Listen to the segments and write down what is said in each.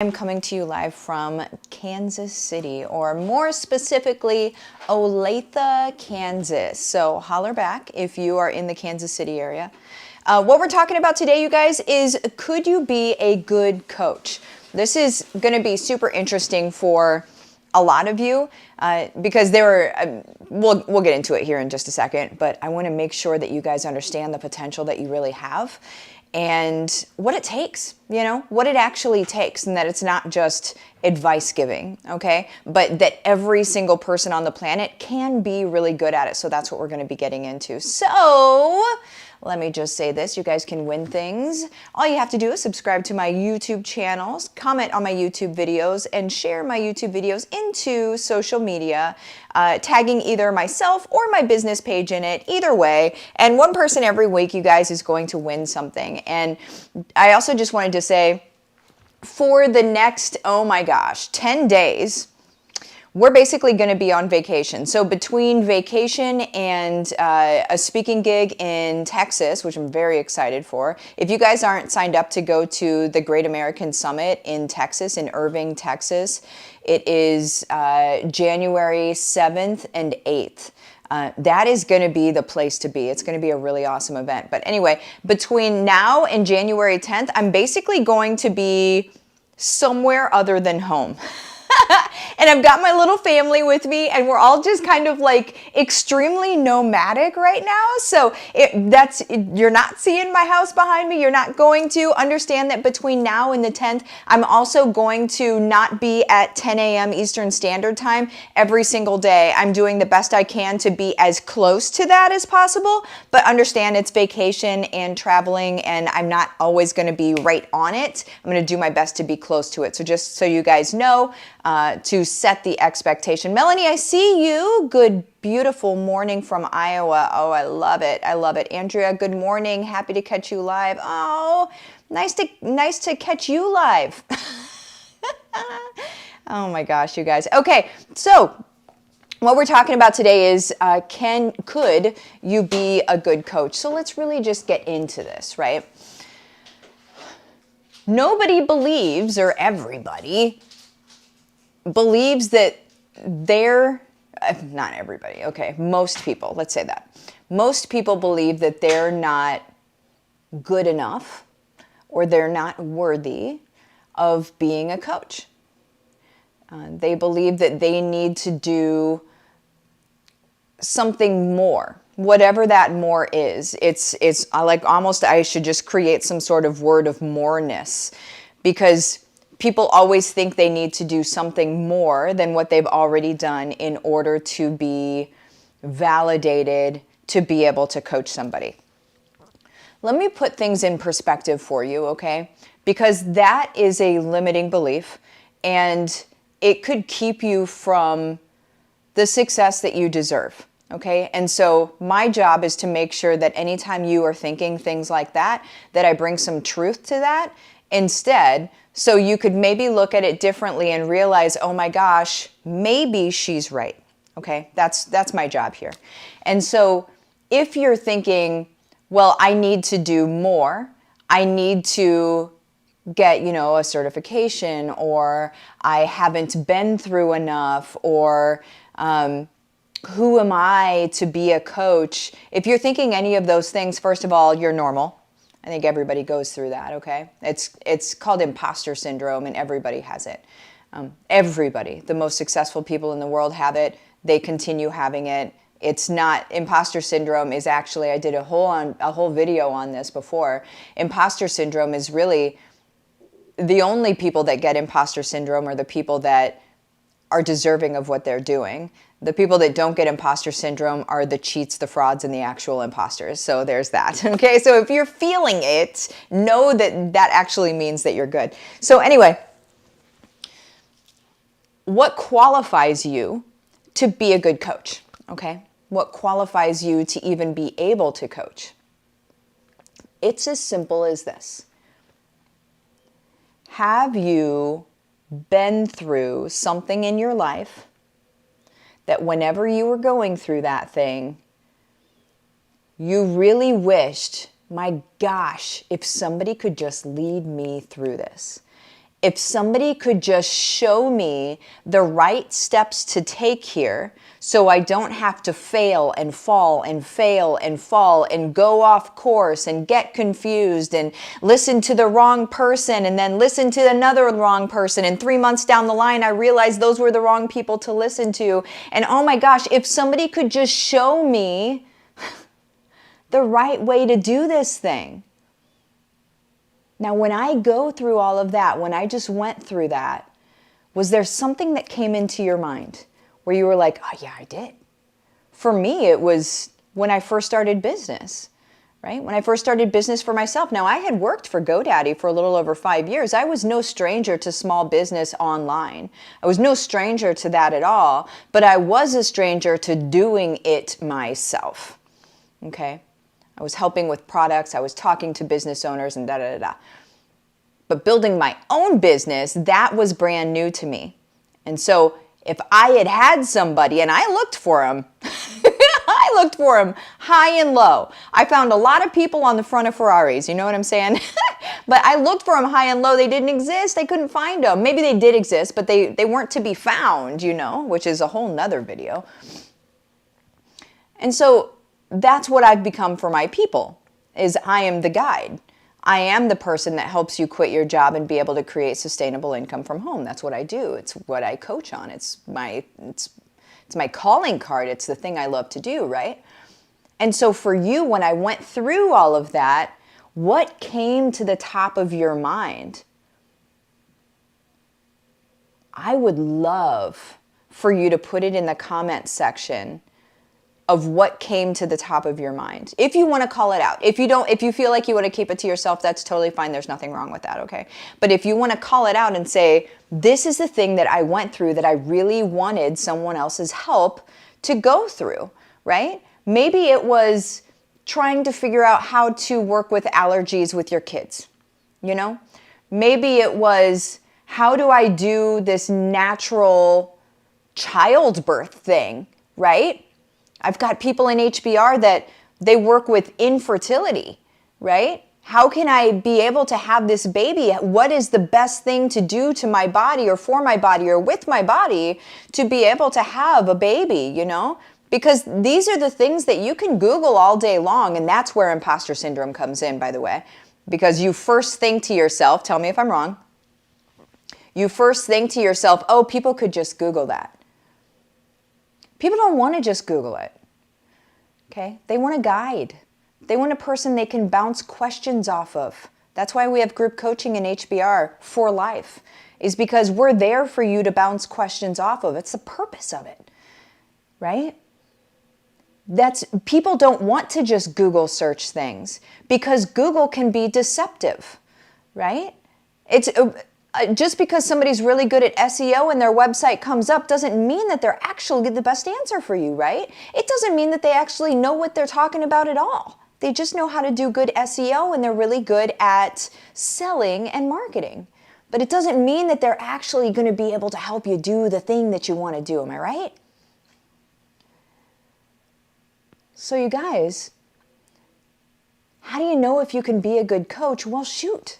I'm coming to you live from Kansas City, or more specifically, Olathe, Kansas. So holler back if you are in the Kansas City area. What we're talking about today, you guys, is could you be a good coach? This is going to be super interesting for a lot of you because we'll get into it here in just a second, but I want to make sure that you guys understand the potential that you really have and what it takes, what it actually takes, and that it's not just advice giving, okay? But that every single person on the planet can be really good at it. So that's what we're going to be getting into. So let me just say this, you guys can win things. All you have to do is subscribe to my YouTube channels, comment on my YouTube videos, and share my YouTube videos into social media, tagging either myself or my business page in it, either way. And one person every week, you guys, is going to win something. And I also just wanted to say, for the next, 10 days, we're basically going to be on vacation. So between vacation and a speaking gig in Texas, which I'm very excited for. If you guys aren't signed up to go to the Great American Summit in Texas, in Irving, Texas, it is January 7th and 8th. That is going to be the place to be. It's going to be a really awesome event. But anyway, between now and January 10th, I'm basically going to be somewhere other than home. And I've got my little family with me, and we're all just kind of like extremely nomadic right now. So you're not seeing my house behind me. You're not going to understand that between now and the 10th, I'm also going to not be at 10 a.m. Eastern Standard Time every single day. I'm doing the best I can to be as close to that as possible, but understand it's vacation and traveling, and I'm not always going to be right on it. I'm going to do my best to be close to it. So just so you guys know, to set the expectation. Melanie, I see you. Good, beautiful morning from Iowa. Oh, I love it. I love it. Andrea, good morning. Happy to catch you live. Oh, nice to catch you live. Oh my gosh, you guys. Okay, so what we're talking about today is could you be a good coach? So let's really just get into this, right? Nobody believes, or everybody believes that not everybody, okay, most people, let's say that. Most people believe that they're not good enough or they're not worthy of being a coach. They believe that they need to do something more, whatever that more is. It's like almost I should just create some sort of word of moreness, because people always think they need to do something more than what they've already done in order to be validated to be able to coach somebody. Let me put things in perspective for you, okay? Because that is a limiting belief, and it could keep you from the success that you deserve, okay? And so my job is to make sure that anytime you are thinking things like that, that I bring some truth to that instead, so you could maybe look at it differently and realize, oh my gosh, maybe she's right. Okay, that's my job here. And so if you're thinking, well, I need to do more, I need to get, a certification, or I haven't been through enough, or who am I to be a coach? If you're thinking any of those things, first of all, you're normal. I think everybody goes through that, okay? It's called imposter syndrome, and everybody has it. Everybody, the most successful people in the world have it. They continue having it. It's not, imposter syndrome is actually, I did a whole video on this before. Imposter syndrome is really, the only people that get imposter syndrome are the people that are deserving of what they're doing. The people that don't get imposter syndrome are the cheats, the frauds, and the actual imposters. So there's that, okay? So if you're feeling it, know that that actually means that you're good. So anyway, what qualifies you to be a good coach, okay? What qualifies you to even be able to coach? It's as simple as this. Have you been through something in your life that whenever you were going through that thing, you really wished, my gosh, if somebody could just lead me through this. if somebody could just show me the right steps to take here so I don't have to fail and fall and fail and fall and go off course and get confused and listen to the wrong person and then listen to another wrong person. And 3 months down the line, I realized those were the wrong people to listen to. And oh my gosh, if somebody could just show me the right way to do this thing. Now, when I go through all of that, when I just went through that, was there something that came into your mind where you were like, oh yeah, I did? For me, it was when I first started business, right? When I first started business for myself. Now, I had worked for GoDaddy for a little over 5 years. I was no stranger to small business online. I was no stranger to that at all, but I was a stranger to doing it myself, okay? I was helping with products, I was talking to business owners and da-da-da-da. But building my own business, that was brand new to me. And so if I had had somebody, and I looked for them, I looked for them high and low. I found a lot of people on the front of Ferraris, you know what I'm saying? But I looked for them high and low. They didn't exist. I couldn't find them. Maybe they did exist, but they weren't to be found, you know, which is a whole nother video. And so that's what I've become for my people, is I am the guide. I am the person that helps you quit your job and be able to create sustainable income from home. That's what I do. It's what I coach on. It's my calling card. It's the thing I love to do, right? And so for you, when I went through all of that, what came to the top of your mind? I would love for you to put it in the comment section of what came to the top of your mind. If you want to call it out. If you feel like you want to keep it to yourself, that's totally fine. There's nothing wrong with that, okay? But if you want to call it out and say, this is the thing that I went through that I really wanted someone else's help to go through, right? Maybe it was trying to figure out how to work with allergies with your kids, you know? Maybe it was, how do I do this natural childbirth thing, right? I've got people in HBR that they work with infertility, right? How can I be able to have this baby? What is the best thing to do to my body or for my body or with my body to be able to have a baby, you know? Because these are the things that you can Google all day long, and that's where imposter syndrome comes in, by the way. Because you first think to yourself, tell me if I'm wrong, you first think to yourself, oh, people could just Google that. People don't want to just Google it, okay? They want a guide. They want a person they can bounce questions off of. That's why we have group coaching in HBR for life, is because we're there for you to bounce questions off of. It's the purpose of it, right? People don't want to just Google search things because Google can be deceptive, right? It's just because somebody's really good at SEO and their website comes up doesn't mean that they're actually the best answer for you, right? It doesn't mean that they actually know what they're talking about at all. They just know how to do good SEO and they're really good at selling and marketing. But it doesn't mean that they're actually going to be able to help you do the thing that you want to do. Am I right? So you guys, how do you know if you can be a good coach? Well, shoot.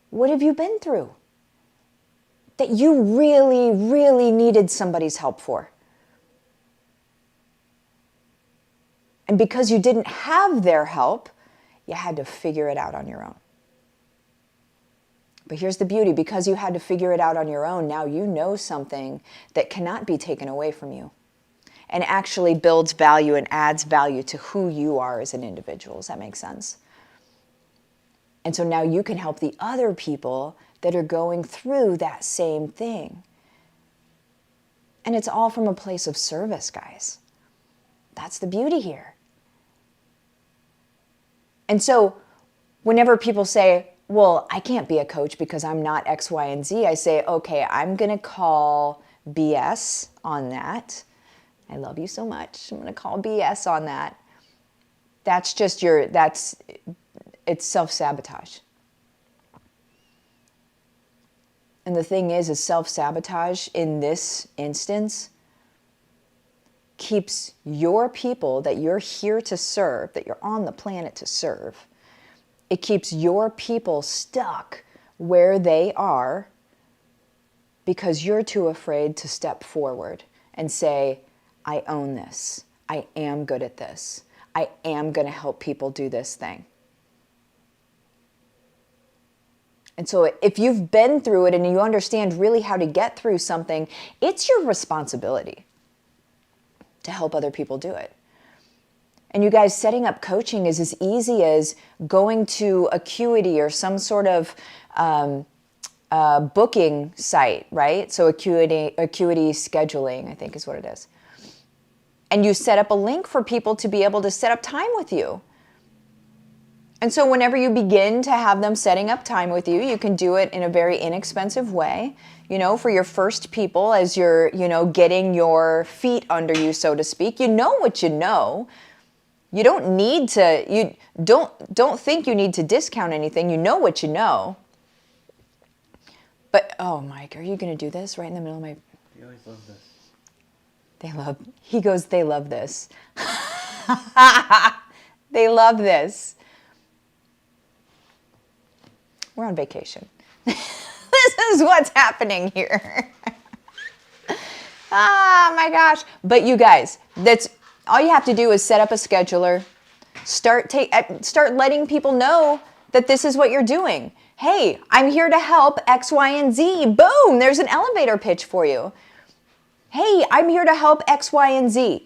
What have you been through that you really, really needed somebody's help for? And because you didn't have their help, you had to figure it out on your own. But here's the beauty. Because you had to figure it out on your own, now you know something that cannot be taken away from you and actually builds value and adds value to who you are as an individual. Does that make sense? And so now you can help the other people that are going through that same thing. And it's all from a place of service, guys. That's the beauty here. And so whenever people say, well, I can't be a coach because I'm not X, Y, and Z, I say, okay, I'm going to call BS on that. I love you so much. I'm going to call BS on that. That's just it's self-sabotage. And the thing is self-sabotage in this instance keeps your people that you're here to serve, that you're on the planet to serve, it keeps your people stuck where they are because you're too afraid to step forward and say, I own this. I am good at this. I am going to help people do this thing. And so if you've been through it and you understand really how to get through something, it's your responsibility to help other people do it. And you guys, setting up coaching is as easy as going to Acuity or some sort of booking site, right? So Acuity scheduling, I think is what it is. And you set up a link for people to be able to set up time with you. And so whenever you begin to have them setting up time with you, you can do it in a very inexpensive way, you know, for your first people as you're, you know, getting your feet under you, so to speak. You know what you know. You don't need to, you don't think you need to discount anything. You know what you know. But, oh, Mike, are you going to do this right in the middle of my... They always love this. He goes, they love this. They love this. We're on vacation. This is what's happening here. Oh my gosh. But you guys, that's all you have to do is set up a scheduler. Start letting people know that this is what you're doing. Hey, I'm here to help X, Y, and Z. Boom, there's an elevator pitch for you. Hey, I'm here to help X, Y, and Z.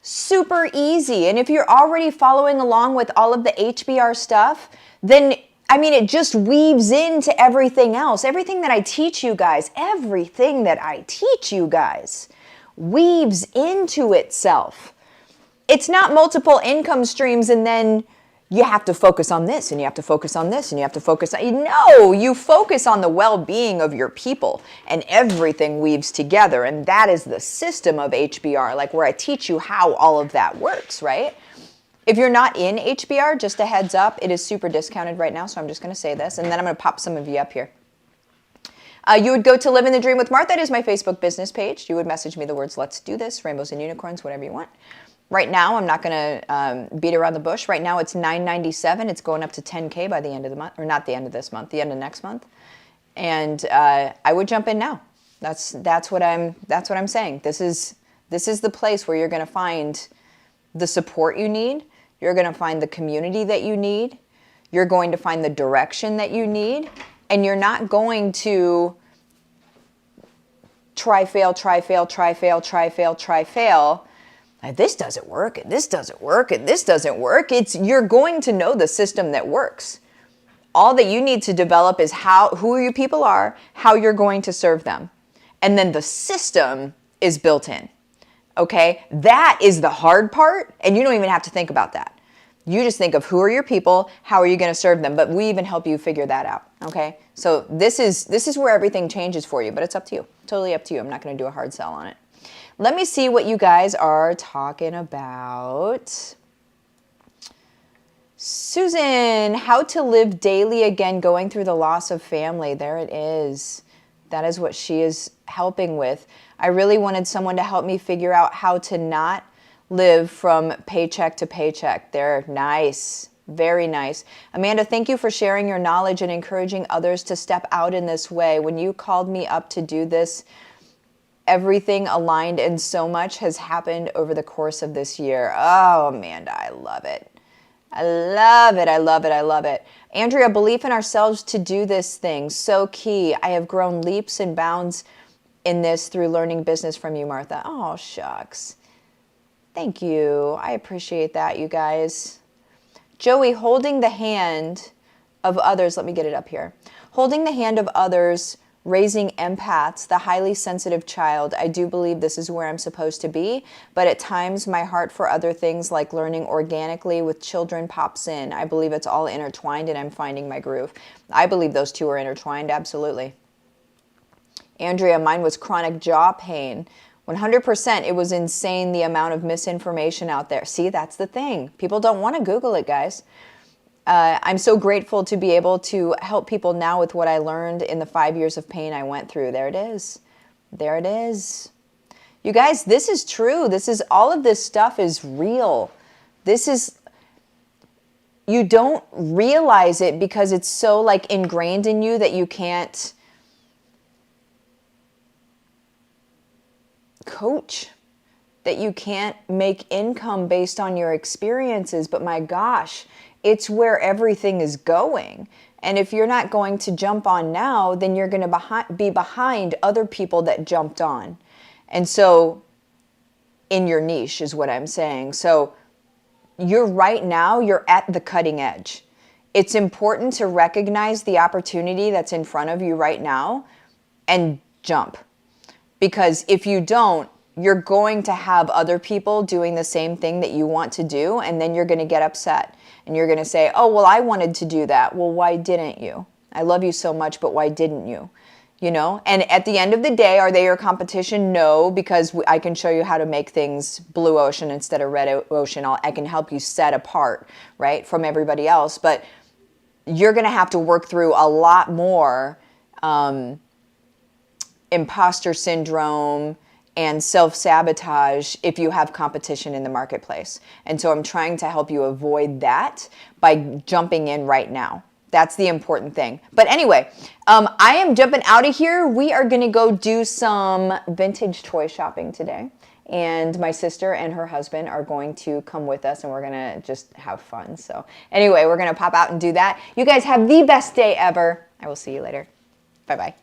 Super easy. And if you're already following along with all of the HBR stuff, then, I mean, it just weaves into everything else. Everything that I teach you guys weaves into itself. It's not multiple income streams and then you have to focus on this and you have to focus on this and you have to focus on... No, you focus on the well-being of your people and everything weaves together. And that is the system of HBR, like where I teach you how all of that works, right? If you're not in HBR, just a heads up, it is super discounted right now. So I'm just going to say this and then I'm going to pop some of you up here. You would go to Livin the Dream with Martha. That is my Facebook business page. You would message me the words, let's do this, rainbows and unicorns, whatever you want. Right now, I'm not going to beat around the bush. Right now, it's $9.97. It's going up to $10K by the end of the month, or not the end of this month, the end of next month. And I would jump in now. That's what I'm saying. This is the place where you're going to find the support you need. You're going to find the community that you need. You're going to find the direction that you need, and you're not going to try, fail. This doesn't work, and this doesn't work, and this doesn't work. You're going to know the system that works. All that you need to develop is who your people are, how you're going to serve them. And then the system is built in, okay? That is the hard part, and you don't even have to think about that. You just think of who are your people, how are you going to serve them, but we even help you figure that out, okay? So this is where everything changes for you, but it's up to you, totally up to you. I'm not going to do a hard sell on it. Let me see what you guys are talking about. Susan, how to live daily again, going through the loss of family. There it is. That is what she is helping with. I really wanted someone to help me figure out how to not live from paycheck to paycheck. They're nice. Very nice. Amanda, thank you for sharing your knowledge and encouraging others to step out in this way. When you called me up to do this, everything aligned and so much has happened over the course of this year. Oh, Amanda, I love it. I love it. I love it. I love it. Andrea, belief in ourselves to do this thing. So key. I have grown leaps and bounds in this through learning business from you, Martha. Oh, shucks. Thank you. I appreciate that, you guys. Joey, holding the hand of others. Let me get it up here. Holding the hand of others, raising empaths, the highly sensitive child. I do believe this is where I'm supposed to be, but at times my heart for other things like learning organically with children pops in. I believe it's all intertwined and I'm finding my groove. I believe those two are intertwined, absolutely. Andrea, mine was chronic jaw pain. 100%, it was insane the amount of misinformation out there. See, that's the thing. People don't want to Google it, guys. I'm so grateful to be able to help people now with what I learned in the 5 years of pain I went through. There it is. There it is. You guys, this is true. All of this stuff is real. You don't realize it because it's so like ingrained in you that you can't coach, that you can't make income based on your experiences, but my gosh, it's where everything is going. And if you're not going to jump on now, then you're going to be behind other people that jumped on. And so, in your niche is what I'm saying. So, you're at the cutting edge. It's important to recognize the opportunity that's in front of you right now and jump. Because if you don't, you're going to have other people doing the same thing that you want to do, and then you're going to get upset. And you're going to say, oh, well, I wanted to do that. Well, why didn't you? I love you so much, but why didn't you? You know? And at the end of the day, are they your competition? No, because I can show you how to make things blue ocean instead of red ocean. I can help you set apart, right, from everybody else. But you're going to have to work through a lot more imposter syndrome and self-sabotage if you have competition in the marketplace. And so I'm trying to help you avoid that by jumping in right now. That's the important thing. But anyway, I am jumping out of here. We are going to go do some vintage toy shopping today. And my sister and her husband are going to come with us, and we're going to just have fun. So anyway, we're going to pop out and do that. You guys have the best day ever. I will see you later. Bye-bye.